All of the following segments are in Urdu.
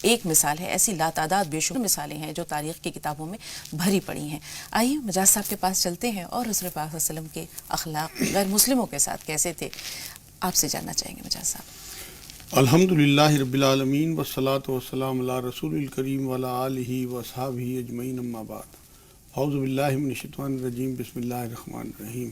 ایک مثال ہے، ایسی لاتعداد بے شمار مثالیں ہیں جو تاریخ کی کتابوں میں بھری پڑی ہیں۔ آئیے مجاز صاحب کے پاس چلتے ہیں اور رسول پاک صلی اللہ علیہ وسلم کے اخلاق غیر مسلموں کے ساتھ کیسے تھے، آپ سے جاننا چاہیں گے مجاز صاحب۔ الحمدللہ رب العالمین والصلاة والسلام علی رسول الکریم وعلی آلہ واصحابہ اجمعین، اما بعد۔ اعوذ باللہ من الشیطان الرجیم، بسم اللہ الرحمن الرحیم۔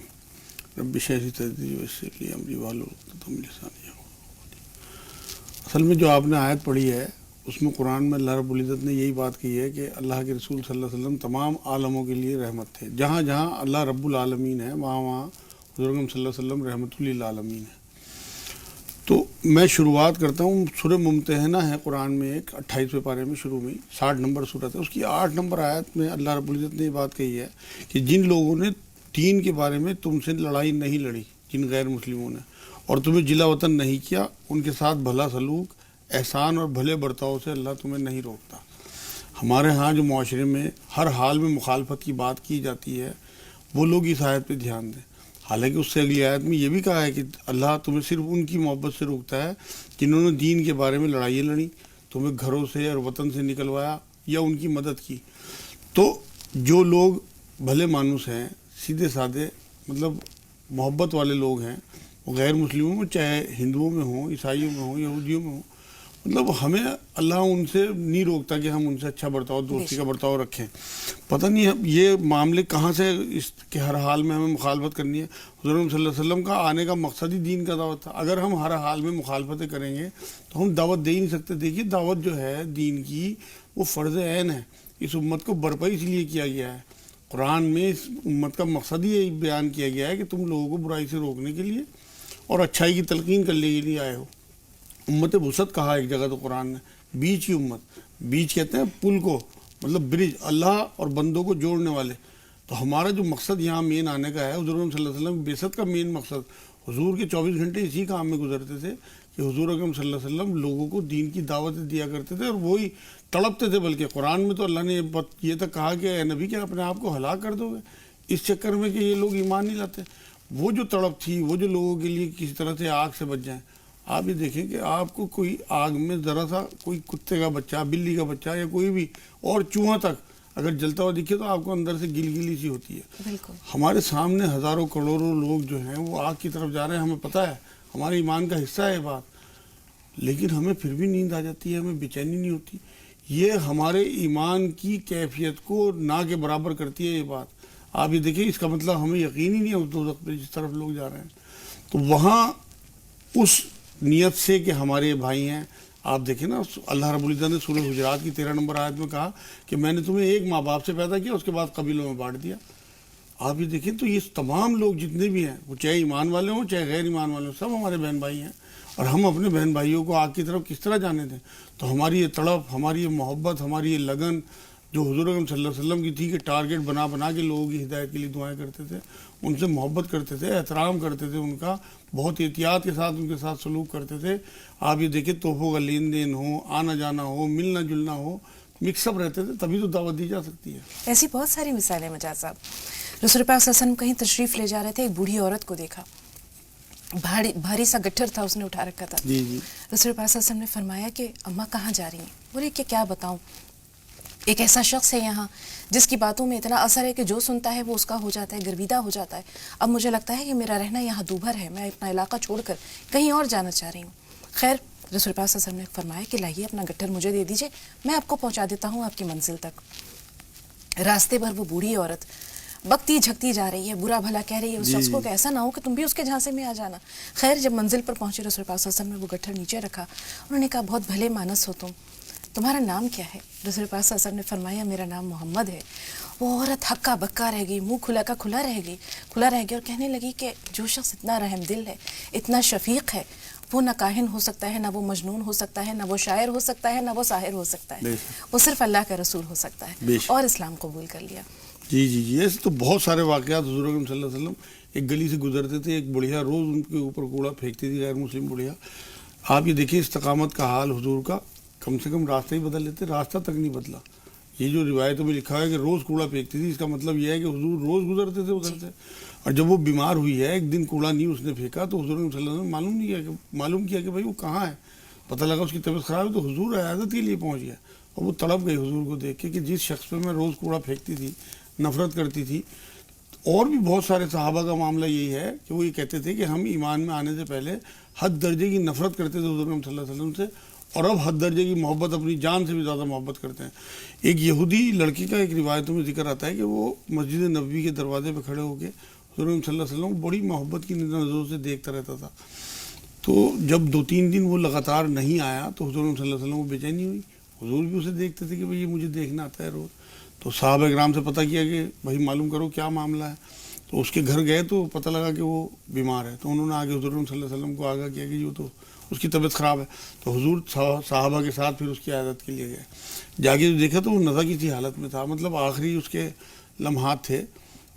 رب اشرح لی صدری ویسر لی امری واحلل عقدۃ من لسانی یفقہوا قولی۔ اصل میں جو آپ نے آیت پڑھی ہے اس میں قرآن میں اللہ رب العزت نے یہی بات کی ہے کہ اللہ کے رسول صلی اللہ علیہ وسلم تمام عالموں کے لیے رحمت تھے۔ جہاں جہاں اللہ رب العالمین ہے وہاں وہاں حضور اکرم صلی اللہ علیہ وسلم رحمۃ للعالمین ہے۔ تو میں شروعات کرتا ہوں، سورہ ممتحنہ ہے قرآن میں، ایک 28ویں پارے میں شروع میں 60 نمبر سورت ہے، اس کی 8 نمبر آیت میں اللہ رب العزت نے یہ بات کہی ہے کہ جن لوگوں نے دین کے بارے میں تم سے لڑائی نہیں لڑی، جن غیر مسلموں نے، اور تمہیں جلا وطن نہیں کیا، ان کے ساتھ بھلا سلوک، احسان اور بھلے برتاؤ سے اللہ تمہیں نہیں روکتا۔ ہمارے ہاں جو معاشرے میں ہر حال میں مخالفت کی بات کی جاتی ہے، وہ لوگ اس آیت پہ دھیان دیں۔ حالانکہ اس سے اگلی آیت میں یہ بھی کہا ہے کہ اللہ تمہیں صرف ان کی محبت سے روکتا ہے جنہوں نے دین کے بارے میں لڑائیاں لڑیں، تمہیں گھروں سے اور وطن سے نکلوایا یا ان کی مدد کی۔ تو جو لوگ بھلے مانوس ہیں، سیدھے سادے، مطلب محبت والے لوگ ہیں، وہ غیر مسلموں میں، چاہے ہندوؤں میں ہوں، عیسائیوں میں ہوں، یہودیوں میں ہوں، مطلب ہمیں اللہ ان سے نہیں روکتا کہ ہم ان سے اچھا برتاؤ، دوستی کا برتاؤ رکھیں۔ پتہ نہیں یہ معاملے کہاں سے اس کے ہر حال میں ہمیں مخالفت کرنی ہے۔ حضور صلی اللہ علیہ وسلم کا آنے کا مقصد ہی دین کا دعوت تھا۔ اگر ہم ہر حال میں مخالفتیں کریں گے تو ہم دعوت دے ہی نہیں سکتے۔ دیکھیے دعوت جو ہے دین کی وہ فرض عین ہے، اس امت کو برپا اس لیے کیا گیا ہے۔ قرآن میں اس امت کا مقصد ہی یہی بیان کیا گیا ہے کہ تم لوگوں کو برائی سے روکنے کے لیے اور اچھائی کی تلقین کرنے کے لیے آئے ہو۔ امت وسط کہا ایک جگہ تو قرآن نے، بیچ کی امت، بیچ کہتے ہیں پل کو، مطلب برج، اللہ اور بندوں کو جوڑنے والے۔ تو ہمارا جو مقصد یہاں مین آنے کا ہے، حضور اکرم صلی اللہ علیہ وسلم کی بعثت کا مین مقصد، حضور کے 24 گھنٹے اسی کام میں گزرتے تھے کہ حضور اکرم صلی اللہ علیہ وسلم لوگوں کو دین کی دعوت دیا کرتے تھے، اور وہی تڑپتے تھے۔ بلکہ قرآن میں تو اللہ نے یہ تک کہا کہ اے نبی کہ اپنے آپ کو ہلاک کر دو گے اس چکر میں کہ یہ لوگ ایمان نہیں لاتے۔ وہ جو تڑپ تھی، وہ جو لوگوں کے لیے کسی طرح سے آگ سے بچ جائیں۔ آپ یہ دیکھیں کہ آپ کو کوئی آگ میں ذرا سا کوئی کتے کا بچہ، بلی کا بچہ یا کوئی بھی اور چوہا تک اگر جلتا ہوا دکھے تو آپ کو اندر سے گل گلی سی ہوتی ہے۔ بالکل ہمارے سامنے ہزاروں کروڑوں لوگ جو ہیں وہ آگ کی طرف جا رہے ہیں، ہمیں پتہ ہے، ہمارے ایمان کا حصہ ہے یہ بات، لیکن ہمیں پھر بھی نیند آ جاتی ہے، ہمیں بے چینی نہیں ہوتی۔ یہ ہمارے ایمان کی کیفیت کو نہ کے برابر کرتی ہے یہ بات۔ آپ یہ دیکھیں، اس کا مطلب ہمیں یقین ہی نہیں ہے اس دوزخ پہ جس طرف لوگ جا رہے ہیں۔ تو وہاں اس نیت سے کہ ہمارے بھائی ہیں، آپ دیکھیں نا، اللہ رب العزت نے سورہ حجرات کی 13 نمبر آیت میں کہا کہ میں نے تمہیں ایک ماں باپ سے پیدا کیا، اس کے بعد قبیلوں میں بانٹ دیا۔ آپ یہ دیکھیں تو یہ تمام لوگ جتنے بھی ہیں، وہ چاہے ایمان والے ہوں چاہے غیر ایمان والے ہوں، سب ہمارے بہن بھائی ہیں، اور ہم اپنے بہن بھائیوں کو آگ کی طرف کس طرح جانے دیں؟ تو ہماری یہ تڑپ، ہماری یہ محبت، ہماری یہ لگن جو حضور اکرم صلی اللہ علیہ وسلم کی تھی کہ ٹارگٹ بنا بنا کے لوگوں کی ہدایت کے لیے دعائیں کرتے تھے، ان سے محبت کرتے تھے، احترام کرتے تھے، ان کا بہت احتیاط کے ساتھ ان کے ساتھ سلوک کرتے تھے۔ آپ یہ دیکھیں تحفوں کا لین دین ہو، آنا جانا ہو، ملنا جلنا ہو، مکس اپ رہتے تھے، تبھی تو دعوت دی جا سکتی ہے۔ ایسی بہت ساری مثالیں مجاز صاحب۔ رسول پاک صلی اللہ علیہ وسلم کہیں تشریف لے جا رہے تھے، ایک بوڑھی عورت کو دیکھا، بھاری سا گٹھر تھا، اس نے اٹھا رکھا تھا۔ جی رسول پاک صلی اللہ علیہ وسلم نے فرمایا کہ اماں کہاں جا رہی ہیں؟ بولے کہ کیا بتاؤں، ایک ایسا شخص ہے یہاں جس کی باتوں میں اتنا اثر ہے کہ جو سنتا ہے وہ اس کا ہو جاتا ہے، گرویدہ ہو جاتا ہے۔ اب مجھے لگتا ہے کہ میرا رہنا یہاں دوبھر ہے، میں اپنا علاقہ چھوڑ کر کہیں اور جانا چاہ رہی ہوں۔ خیر رسول پاک صلی اللہ علیہ وسلم نے فرمایا کہ لائیے اپنا گٹھر مجھے دے دیجئے، میں آپ کو پہنچا دیتا ہوں آپ کی منزل تک۔ راستے بھر وہ بوڑھی عورت بکتی جھکتی جا رہی ہے، برا بھلا کہہ رہی ہے اس شخص کو کہ ایسا نہ ہو کہ تم بھی اس کے جھانسے میں آ جانا۔ خیر جب منزل پر پہنچے رسول پاک صلی اللہ علیہ وسلم نے وہ گٹھر نیچے رکھا، انہوں نے کہا بہت بھلے مانس ہو تمہارا نام کیا ہے؟ رسول پاک صلی اللہ علیہ وسلم نے فرمایا میرا نام محمد ہے۔ وہ عورت ہکا بکا رہ گئی، منہ کھلا کا کھلا رہ گئی اور کہنے لگی کہ جو شخص اتنا رحم دل ہے، اتنا شفیق ہے، وہ نہ کاہن ہو سکتا ہے، نہ وہ مجنون ہو سکتا ہے، نہ وہ شاعر ہو سکتا ہے، نہ وہ ساحر ہو سکتا ہے، وہ صرف اللہ کا رسول ہو سکتا ہے، اور اسلام قبول کر لیا۔ جی ایسے تو بہت سارے واقعات حضور اکرم صلی اللہ علیہ وسلم ایک گلی سے گزرتے تھے، ایک بڑھیا روز ان کے اوپر کوڑا پھینکتی تھی، غیر مسلم بڑھیا۔ آپ یہ دیکھیں استقامت کا حال حضور کا، کم سے کم راستہ ہی بدل لیتے، راستہ تک نہیں بدلا۔ یہ جو روایتوں میں لکھا ہے کہ روز کوڑا پھینکتی تھی، اس کا مطلب یہ ہے کہ حضور روز گزرتے تھے ادھر سے، اور جب وہ بیمار ہوئی ہے ایک دن کوڑا نہیں اس نے پھینکا تو حضور صلی اللہ علیہ وسلم نے معلوم کیا کہ بھائی وہ کہاں ہے، پتہ لگا اس کی طبیعت خراب ہے تو حضور عیادت کے لیے پہنچ گیا، اور وہ تڑپ گئی حضور کو دیکھ کے کہ جس شخص پہ میں روز کوڑا پھینکتی تھی، نفرت کرتی تھی. اور بھی بہت سارے صحابہ کا معاملہ یہی ہے کہ وہ یہ کہتے تھے کہ ہم ایمان میں آنے سے پہلے حد درجے کی نفرت کرتے تھے حضور صلی اللہ علیہ وسلم سے، اور اب حد درجے کی محبت، اپنی جان سے بھی زیادہ محبت کرتے ہیں. ایک یہودی لڑکی کا ایک روایتوں میں ذکر آتا ہے کہ وہ مسجد نبوی کے دروازے پہ کھڑے ہو کے حضور صلی اللہ علیہ وسلم کو بڑی محبت کی نظروں سے دیکھتا رہتا تھا. تو جب 2-3 دن وہ لگاتار نہیں آیا تو حضور صلی اللہ علیہ وسلم کو بے چینی ہوئی. حضور بھی اسے دیکھتے تھے کہ بھئی یہ مجھے دیکھنا آتا ہے روز. تو صحابہ کرام سے پتہ کیا کہ بھائی معلوم کرو کیا معاملہ ہے. تو اس کے گھر گئے تو پتہ لگا کہ وہ بیمار ہے. تو انہوں نے آگے حضور صلی اللہ علیہ وسلم کو آگاہ کیا کہ جو تو اس کی طبیعت خراب ہے. تو حضور صحابہ کے ساتھ پھر اس کی عیادت کے لیے گئے. جا کے دیکھا تو وہ نزا کی سی حالت میں تھا، مطلب آخری اس کے لمحات تھے.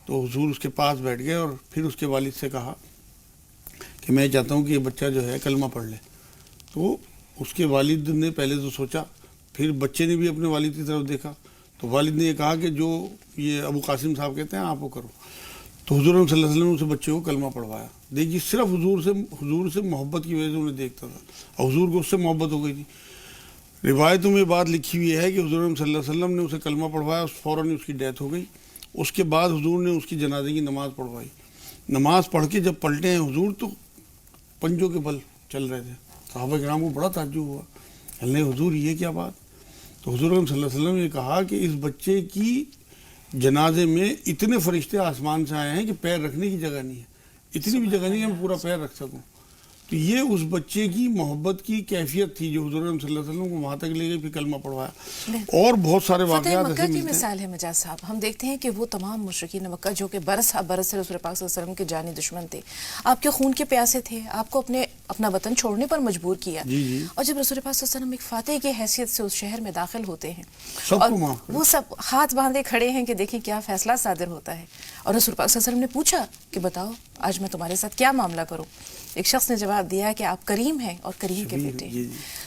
تو حضور اس کے پاس بیٹھ گئے اور پھر اس کے والد سے کہا کہ میں چاہتا ہوں کہ یہ بچہ جو ہے کلمہ پڑھ لے. تو اس کے والد نے پہلے تو سوچا، پھر بچے نے بھی اپنے والد کی طرف دیکھا. تو والد نے یہ کہا کہ جو یہ ابو قاسم صاحب کہتے ہیں آپ وہ کرو. تو حضور صلی اللہ علیہ وسلم نے اسے بچے کو کلمہ پڑھوایا. دیکھیے صرف حضور سے محبت کی وجہ سے انہیں دیکھتا تھا، اور حضور کو اس سے محبت ہو گئی تھی. روایتوں میں بات لکھی ہوئی ہے کہ حضور صلی اللہ علیہ وسلم نے اسے کلمہ پڑھوایا، فوراً اس کی ڈیتھ ہو گئی. اس کے بعد حضور نے اس کی جنازے کی نماز پڑھوائی. نماز پڑھ کے جب پلٹے ہیں حضور تو پنجوں کے بل چل رہے تھے. صحابہ کرام کو بڑا تعجب ہوا، اللہ حضور یہ کیا بات. تو حضور صلی اللہ علیہ وسلم نے کہا کہ اس بچے کی جنازے میں اتنے فرشتے آسمان سے آئے ہیں کہ پیر رکھنے کی جگہ نہیں ہے، اتنی بھی جگہ نہیں ہے میں پورا پیر رکھ سکوں. تو یہ اس بچے کی محبت کی کیفیت تھی جو حضور صلی اللہ علیہ وسلم کو وہاں تک لے گئی، پھر کلمہ پڑھوایا. اور بہت سارے فتح واقعات مکہ ایسے کی ملتے ہیں. مثال ہے مجاز صاحب. ہم دیکھتے ہیں کہ وہ تمام مشرکین مکہ جو کہ برس سے رسول پاک صلی اللہ علیہ وسلم کے جانی دشمن تھے، آپ کے خون کے پیاسے تھے، آپ کو اپنا وطن چھوڑنے پر مجبور کیا. اور جب رسول پاک صلی اللہ علیہ وسلم ایک فاتح کی حیثیت سے اس شہر میں داخل ہوتے ہیں اور وہ سب ہاتھ باندھے کھڑے ہیں کہ دیکھیں کیا فیصلہ صادر ہوتا ہے. اور رسول پاک صلی اللہ علیہ وسلم نے پوچھا کہ بتاؤ آج میں تمہارے ساتھ کیا معاملہ کروں. ایک شخص نے جواب دیا کہ آپ کریم ہیں اور کریم کے بیٹے ہیں.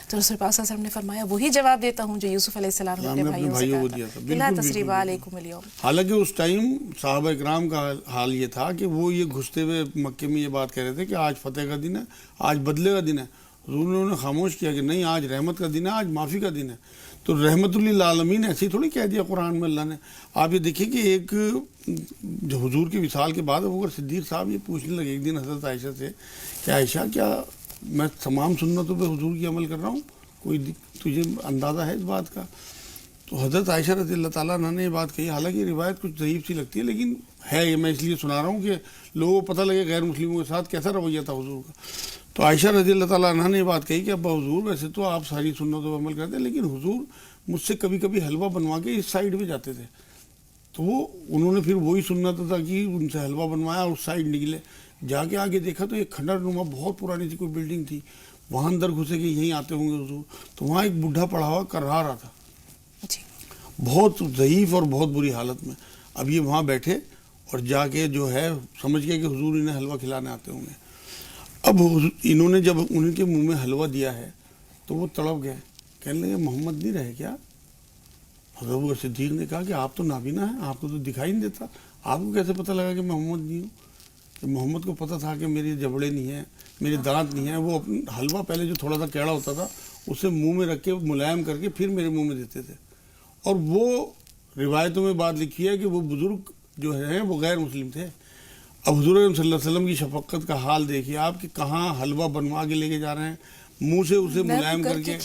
تو رسول پاک صلی اللہ علیہ وسلم نے فرمایا وہی جواب دیتا ہوں جو یوسف علیہ السلام نے اپنے بھائیوں سے کہا تھا، لا تثریب علیکم اليوم. حالانکہ اس ٹائم صحابہ اکرام کا حال یہ تھا کہ وہ یہ گھستے ہوئے مکے میں یہ بات کہہ رہے تھے کہ آج فتح کا دن ہے، آج بدلے کا دن ہے. حضور نے انہیں خاموش کیا کہ نہیں، آج رحمت کا دن ہے، آج معافی کا دن ہے. تو رحمت للعالمین ایسے ہی تھوڑی کہہ دیا قرآن میں اللہ نے. آپ یہ دیکھیں کہ ایک جو حضور کی وصال کے بعد ابوبکر صدیق صاحب یہ پوچھنے لگے ایک دن حضرت عائشہ سے کہ عائشہ کیا میں تمام سنتوں پہ حضور کی عمل کر رہا ہوں، کوئی تجھے اندازہ ہے اس بات کا. تو حضرت عائشہ رضی اللہ تعالیٰ عنہ نے یہ بات کہی. حالانکہ یہ روایت کچھ ضعیف سی لگتی ہے لیکن ہے، یہ میں اس لیے سنا رہا ہوں کہ لوگوں کو پتہ لگے غیر مسلموں کے ساتھ کیسا رویہ تھا حضور کا. تو عائشہ رضی اللہ تعالیٰ عنہ نے یہ بات کہی کہ ابا حضور ویسے تو آپ ساری سنتوں پہ عمل کرتے ہیں لیکن حضور مجھ سے کبھی کبھی حلوہ بنوا کے اس سائیڈ پہ جاتے تھے. تو وہ انہوں نے پھر وہی سنت تھا کہ ان سے حلوہ بنوایا، اس سائیڈ نکلے. جا کے آگے دیکھا تو ایک کھنڈر نما بہت پرانی سی کوئی بلڈنگ تھی، وہاں اندر گھسے کہ یہیں آتے ہوں گے حضور. تو وہاں ایک بڈھا پڑا ہوا کرا رہا تھا بہت ضعیف اور بہت بری حالت میں. اب یہ وہاں بیٹھے اور جا کے جو ہے سمجھ گئے کہ حضور انہیں حلوہ کھلانے آتے ہوں گے. اب انہوں نے جب ان کے منہ میں حلوہ دیا ہے تو وہ تڑپ گئے، کہنے لگے محمد نہیں رہے کیا. حضرت صدیق نے کہا کہ آپ تو نابینا ہیں، آپ کو تو دکھائی نہیں دیتا، آپ کو کیسے پتہ لگا کہ میں محمد نہیں ہوں. کہ محمد کو پتہ تھا کہ میری جبڑے نہیں ہیں، میرے دانت نہیں ہیں. وہ اپنا حلوہ پہلے جو تھوڑا سا کیڑا ہوتا تھا اسے منہ میں رکھ کے ملائم کر کے پھر میرے منہ میں دیتے تھے. اور وہ روایتوں میں بات لکھی ہے کہ وہ بزرگ جو ہیں وہ غیر مسلم تھے. اب حضور صلی اللہ علیہ وسلم کی شفقت کا حال دیکھیے آپ کہ کہاں حلوہ بنوا کے لے کے جا رہے ہیں، منہ سے اسے ملائم کر کے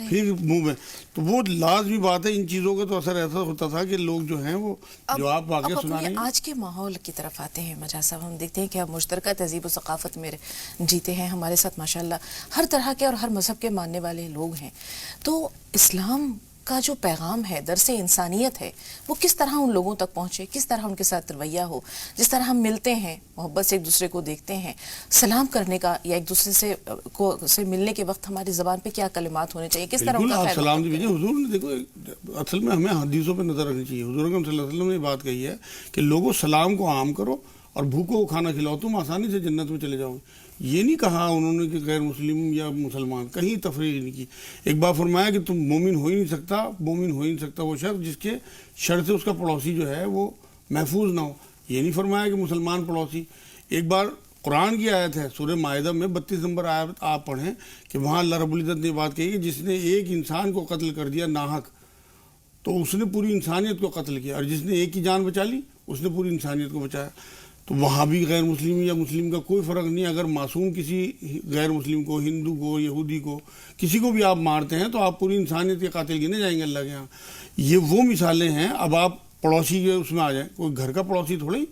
پھر منہ میں. تو وہ لازمی بات ہے، ان چیزوں کا تو اثر ایسا ہوتا تھا کہ لوگ جو ہیں وہ جو آپ واقعہ سنا رہے ہیں. آج کے ماحول کی طرف آتے ہیں مجاز صاحب. ہم دیکھتے ہیں کہ ہم مشترکہ تہذیب و ثقافت میں جیتے ہیں، ہمارے ساتھ ماشاءاللہ ہر طرح کے اور ہر مذہب کے ماننے والے لوگ ہیں. تو اسلام کا جو پیغام ہے، درس انسانیت ہے، وہ کس طرح ان لوگوں تک پہنچے، کس طرح ان کے ساتھ رویہ ہو. جس طرح ہم ملتے ہیں، محبت سے ایک دوسرے کو دیکھتے ہیں، سلام کرنے کا یا ایک دوسرے سے ملنے کے وقت ہماری زبان پہ کیا کلمات ہونے چاہیے، کس طرح ان کا خیر سلام دیجیے. حضور نے دیکھو اصل میں ہمیں حدیثوں پہ نظر رکھنی چاہیے. حضور صلی اللہ علیہ وسلم نے بات کہی ہے کہ لوگوں سلام کو عام کرو اور بھوکوں کو کھانا کھلاؤ، تم آسانی سے جنت میں چلے جاؤ گے. یہ نہیں کہا انہوں نے کہ غیر مسلم یا مسلمان، کہیں تفریق نہیں کی. ایک بار فرمایا کہ تم مومن ہو ہی نہیں سکتا وہ شخص جس کے شر سے اس کا پڑوسی جو ہے وہ محفوظ نہ ہو. یہ نہیں فرمایا کہ مسلمان پڑوسی. ایک بار قرآن کی آیت ہے سورہ مائدہ میں 32 نمبر آیت آپ پڑھیں کہ وہاں اللہ رب العزت نے بات کہی کہ جس نے ایک انسان کو قتل کر دیا ناحق تو اس نے پوری انسانیت کو قتل کیا، اور جس نے ایک کی جان بچا لی اس نے پوری انسانیت کو بچایا۔ تو وہاں بھی غیر مسلم یا مسلم کا کوئی فرق نہیں، اگر معصوم کسی غیر مسلم کو، ہندو کو، یہودی کو، کسی کو بھی آپ مارتے ہیں تو آپ پوری انسانیت کے قاتل گنے جائیں گے اللہ کے ہاں۔ یہ وہ مثالیں ہیں۔ اب آپ پڑوسی کے اس میں آ جائیں، کوئی گھر کا پڑوسی تھوڑی،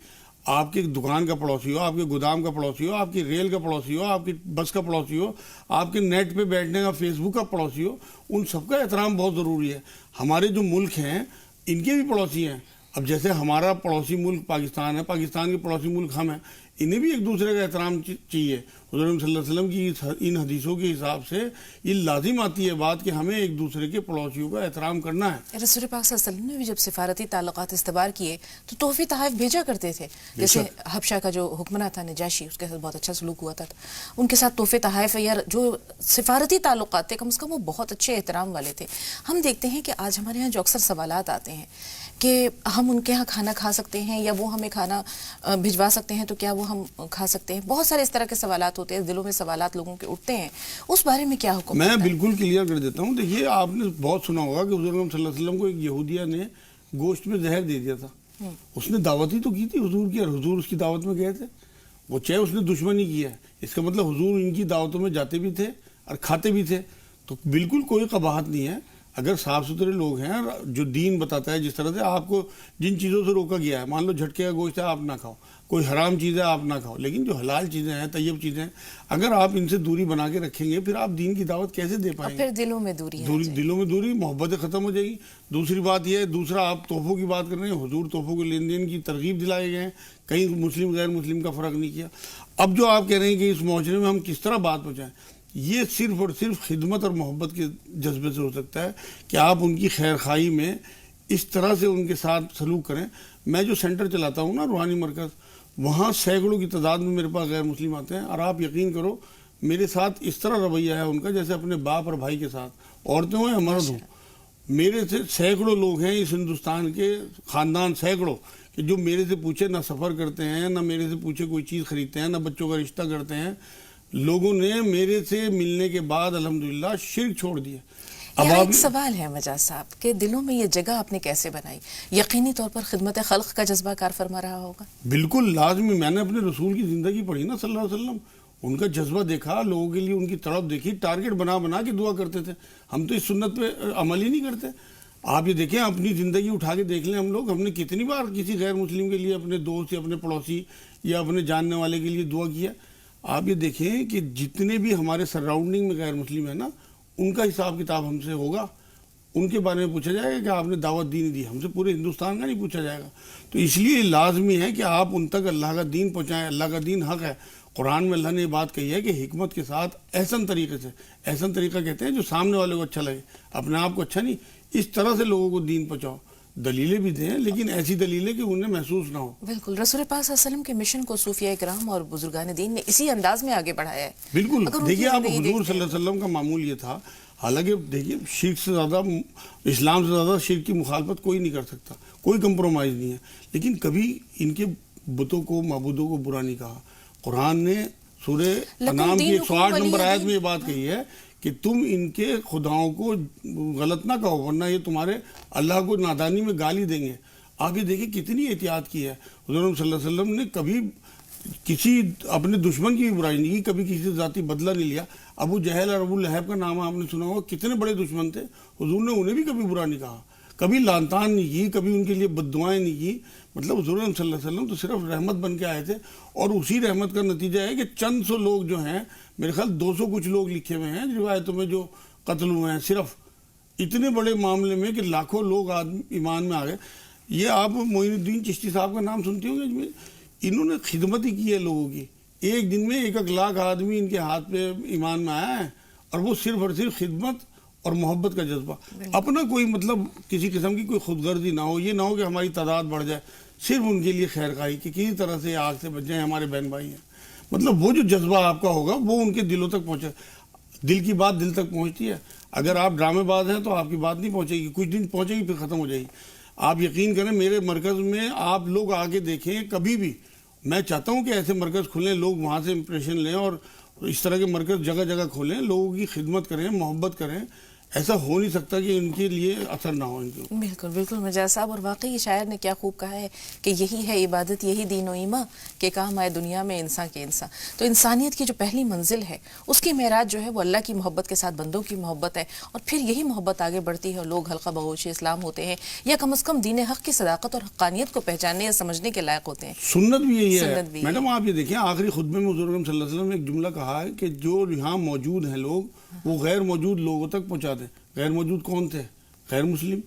آپ کی دکان کا پڑوسی ہو، آپ کے گودام کا پڑوسی ہو، آپ کی ریل کا پڑوسی ہو، آپ کی بس کا پڑوسی ہو، آپ کے نیٹ پہ بیٹھنے کا فیس بک کا پڑوسی ہو، ان سب کا احترام بہت ضروری ہے۔ ہمارے جو ملک ہیں ان کے بھی پڑوسی ہیں۔ اب جیسے ہمارا پڑوسی ملک پاکستان ہے، پاکستان کے پڑوسی ملک ہم ہیں، انہیں بھی ایک دوسرے کا احترام چاہیے۔ حضور صلی اللہ علیہ وسلم کی ان حدیثوں کے حساب سے یہ لازم آتی ہے بات کہ ہمیں ایک دوسرے کے پڑوسیوں کا احترام کرنا ہے۔ رسول پاک صلی اللہ علیہ وسلم نے بھی جب سفارتی تعلقات استوار کیے تو تحفے تحائف بھیجا کرتے تھے، جیسے حبشہ کا جو حکمراں تھا نجاشی، اس کے ساتھ بہت اچھا سلوک ہوا تھا، ان کے ساتھ تحفے تحائف یا جو سفارتی تعلقات تھے کم از کم وہ بہت اچھے احترام والے تھے۔ ہم دیکھتے ہیں کہ آج ہمارے یہاں جو اکثر سوالات آتے ہیں کہ ہم ان کے ہاں کھانا کھا سکتے ہیں یا وہ ہمیں کھانا بھجوا سکتے ہیں تو کیا وہ ہم کھا سکتے ہیں، بہت سارے اس طرح کے سوالات ہوتے ہیں، دلوں میں سوالات لوگوں کے اٹھتے ہیں، اس بارے میں کیا حکم؟ میں بالکل کلیئر کر دیتا ہوں۔ دیکھیے آپ نے بہت سنا ہوگا کہ حضور صلی اللہ علیہ وسلم کو ایک یہودیہ نے گوشت میں زہر دے دیا تھا، اس نے دعوت ہی تو کی تھی حضور کی، اور حضور اس کی دعوت میں گئے تھے، وہ چاہے اس نے دشمنی کی ہے، اس کا مطلب حضور ان کی دعوتوں میں جاتے بھی تھے اور کھاتے بھی تھے، تو بالکل کوئی قباحت نہیں ہے۔ اگر صاف ستھرے لوگ ہیں، جو دین بتاتا ہے جس طرح سے آپ کو جن چیزوں سے روکا گیا ہے، مان لو جھٹکے کا گوشت ہے آپ نہ کھاؤ، کوئی حرام چیز ہے آپ نہ کھاؤ، لیکن جو حلال چیزیں ہیں، طیب چیزیں ہیں، اگر آپ ان سے دوری بنا کے رکھیں گے پھر آپ دین کی دعوت کیسے دے پائیں گے؟ پھر دلوں میں دوری دلوں میں دوری، محبت ختم ہو جائے گی۔ دوسری بات یہ ہے، دوسرا آپ تحفوں کی بات کر رہے ہیں، حضور تحفوں کے لین دین کی ترغیب دلائے گئے ہیں، کہیں مسلم غیر مسلم کا فرق نہیں کیا۔ اب جو آپ کہہ رہے ہیں کہ اس معاشرے میں ہم کس طرح بات پہنچائیں، یہ صرف اور صرف خدمت اور محبت کے جذبے سے ہو سکتا ہے کہ آپ ان کی خیر خواہی میں اس طرح سے ان کے ساتھ سلوک کریں۔ میں جو سینٹر چلاتا ہوں نا، روحانی مرکز، وہاں سینکڑوں کی تعداد میں میرے پاس غیر مسلم آتے ہیں، اور آپ یقین کرو میرے ساتھ اس طرح رویہ ہے ان کا جیسے اپنے باپ اور بھائی کے ساتھ، عورتیں ہوں یا مرد ہوں۔ میرے سے سینکڑوں لوگ ہیں اس ہندوستان کے خاندان، سینکڑوں، کہ جو میرے سے پوچھے نہ سفر کرتے ہیں، نہ میرے سے پوچھے کوئی چیز خریدتے ہیں، نہ بچوں کا رشتہ کرتے ہیں۔ لوگوں نے میرے سے ملنے کے بعد الحمدللہ شرک چھوڑ دیا۔ اب یہاں ایک سوال ہے مجاز صاحب کہ دلوں میں یہ جگہ آپ نے کیسے بنائی؟ یقینی طور پر خدمت خلق کا جذبہ کار فرما رہا ہوگا۔ بالکل لازمی، میں نے اپنے رسول کی زندگی پڑھی نا صلی اللہ علیہ وسلم، ان کا جذبہ دیکھا، لوگوں کے لیے ان کی تڑپ دیکھی، ٹارگٹ بنا بنا کے دعا کرتے تھے۔ ہم تو اس سنت پہ عمل ہی نہیں کرتے۔ آپ یہ دیکھیں، اپنی زندگی اٹھا کے دیکھ لیں، ہم نے کتنی بار کسی غیر مسلم کے لیے، اپنے دوست یا اپنے پڑوسی یا اپنے جاننے والے کے لیے دعا کیا۔ آپ یہ دیکھیں کہ جتنے بھی ہمارے سراؤنڈنگ میں غیر مسلم ہیں نا، ان کا حساب کتاب ہم سے ہوگا، ان کے بارے میں پوچھا جائے گا کہ آپ نے دعوت دی نہیں دی، ہم سے پورے ہندوستان کا نہیں پوچھا جائے گا۔ تو اس لیے لازمی ہے کہ آپ ان تک اللہ کا دین پہنچائیں، اللہ کا دین حق ہے۔ قرآن میں اللہ نے یہ بات کہی ہے کہ حکمت کے ساتھ احسن طریقے سے، احسن طریقہ کہتے ہیں جو سامنے والے کو اچھا لگے، اپنے آپ کو اچھا نہیں، اس طرح سے لوگوں کو دین پہنچاؤ۔ دلیلیں بھی دیں لیکن ایسی دلیلیں کہ انہیں محسوس نہ ہو۔ بالکل، رسول پاک صلی اللہ علیہ وسلم کے مشن کو صوفیاء کرام اور بزرگان دین نے اسی انداز میں آگے بڑھایا ہے۔ بالکل، دیکھیے آپ حضور صلی اللہ علیہ وسلم کا معمول یہ تھا، حالانکہ دیکھیے شرک سے زیادہ، اسلام سے زیادہ شرک کی مخالفت کوئی نہیں کر سکتا، کوئی کمپرومائز نہیں ہے، لیکن کبھی ان کے بتوں کو، معبودوں کو برا نہیں کہا۔ قرآن نے سورہ انعام کی 108 نمبر آیت میں یہ بات کہی ہے کہ تم ان کے خداؤں کو غلط نہ کہو ورنہ یہ تمہارے اللہ کو نادانی میں گالی دیں گے۔ آپ یہ دیکھیں کتنی احتیاط کی ہے حضور صلی اللہ علیہ وسلم نے، کبھی کسی اپنے دشمن کی بھی برائی نہیں کی، کبھی کسی سے ذاتی بدلہ نہیں لیا۔ ابو جہل اور ابو لہب کا نام آپ نے سنا ہوگا، کتنے بڑے دشمن تھے، حضور نے انہیں بھی کبھی برا نہیں کہا، کبھی لعن طعن نہیں کی، کبھی ان کے لیے بد دعائیں نہیں کی۔ مطلب حضور صلی اللہ علیہ وسلم تو صرف رحمت بن کے آئے تھے، اور اسی رحمت کا نتیجہ ہے کہ چند سو لوگ جو ہیں، میرے خیال 200 کچھ لوگ لکھے ہوئے ہیں روایتوں میں جو قتل ہوئے ہیں، صرف اتنے بڑے معاملے میں کہ لاکھوں لوگ ایمان میں آ گئے۔ یہ آپ معین الدین چشتی صاحب کا نام سنتے ہوں گے، انہوں نے خدمت ہی کی ہے لوگوں کی، ایک دن میں 1 لاکھ آدمی ان کے ہاتھ پہ ایمان میں آیا ہے، اور وہ صرف اور صرف خدمت اور محبت کا جذبہ، اپنا کوئی مطلب کسی قسم کی کوئی خود غرضی نہ ہو، یہ نہ ہو کہ ہماری تعداد بڑھ جائے، صرف ان کے لیے خیر خواہی کہ کسی طرح سے آگ سے بچ جائیں، ہمارے بہن بھائی ہیں۔ مطلب وہ جو جذبہ آپ کا ہوگا وہ ان کے دلوں تک پہنچے، دل کی بات دل تک پہنچتی ہے۔ اگر آپ ڈرامے باز ہیں تو آپ کی بات نہیں پہنچے گی، کچھ دن پہنچے گی پھر ختم ہو جائے گی۔ آپ یقین کریں میرے مرکز میں آپ لوگ آگے دیکھیں کبھی بھی، میں چاہتا ہوں کہ ایسے مرکز کھلیں, لوگ وہاں سے امپریشن لیں اور اس طرح کے مرکز جگہ جگہ کھولیں, لوگوں کی خدمت کریں, محبت کریں. ایسا ہو نہیں سکتا کہ ان کے لیے اثر نہ ہو ان کے. بالکل بالکل مجاز صاحب, اور واقعی شاعر نے کیا خوب کہا ہے کہ یہی ہے عبادت, یہی دین و ایمان کہ کام آئے دنیا میں انسان کے انسان. تو انسانیت کی جو پہلی منزل ہے اس کی معراج جو ہے وہ اللہ کی محبت کے ساتھ بندوں کی محبت ہے, اور پھر یہی محبت آگے بڑھتی ہے اور لوگ حلقہ بغوش اسلام ہوتے ہیں, یا کم از کم دین حق کی صداقت اور حقانیت کو پہچاننے یا سمجھنے کے لائق ہوتے ہیں. سنت بھی یہی ہے سنت بھی میڈم. آپ یہ دیکھیں آخری خطبے میں حضور اکرم صلی اللہ علیہ وسلم نے ایک جملہ کہا ہے کہ جو یہاں موجود ہیں لوگ وہ غیر موجود لوگوں تک پہنچا دیں. غیر موجود کون تھے؟ غیر مسلم.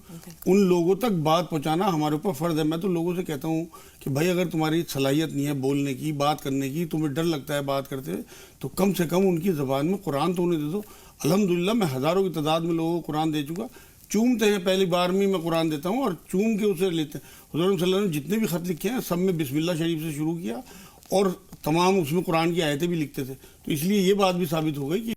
ان لوگوں تک بات پہنچانا ہمارے اوپر فرض ہے. میں تو لوگوں سے کہتا ہوں کہ بھائی اگر تمہاری صلاحیت نہیں ہے بولنے کی, بات کرنے کی, تمہیں ڈر لگتا ہے بات کرتے ہوئے, تو کم سے کم ان کی زبان میں قرآن تو انہیں دے دو. الحمدللہ میں ہزاروں کی تعداد میں لوگوں کو قرآن دے چکا. چومتے ہیں, پہلی بار میں قرآن دیتا ہوں اور چوم کے اسے لیتے ہیں. حضور صلی اللہ علیہ وسلم نے جتنے بھی خط لکھے ہیں سب میں بسم اللہ شریف سے شروع کیا, اور تمام اس میں قرآن کی آیتیں بھی لکھتے تھے. تو اس لیے یہ بات بھی ثابت ہو گئی کہ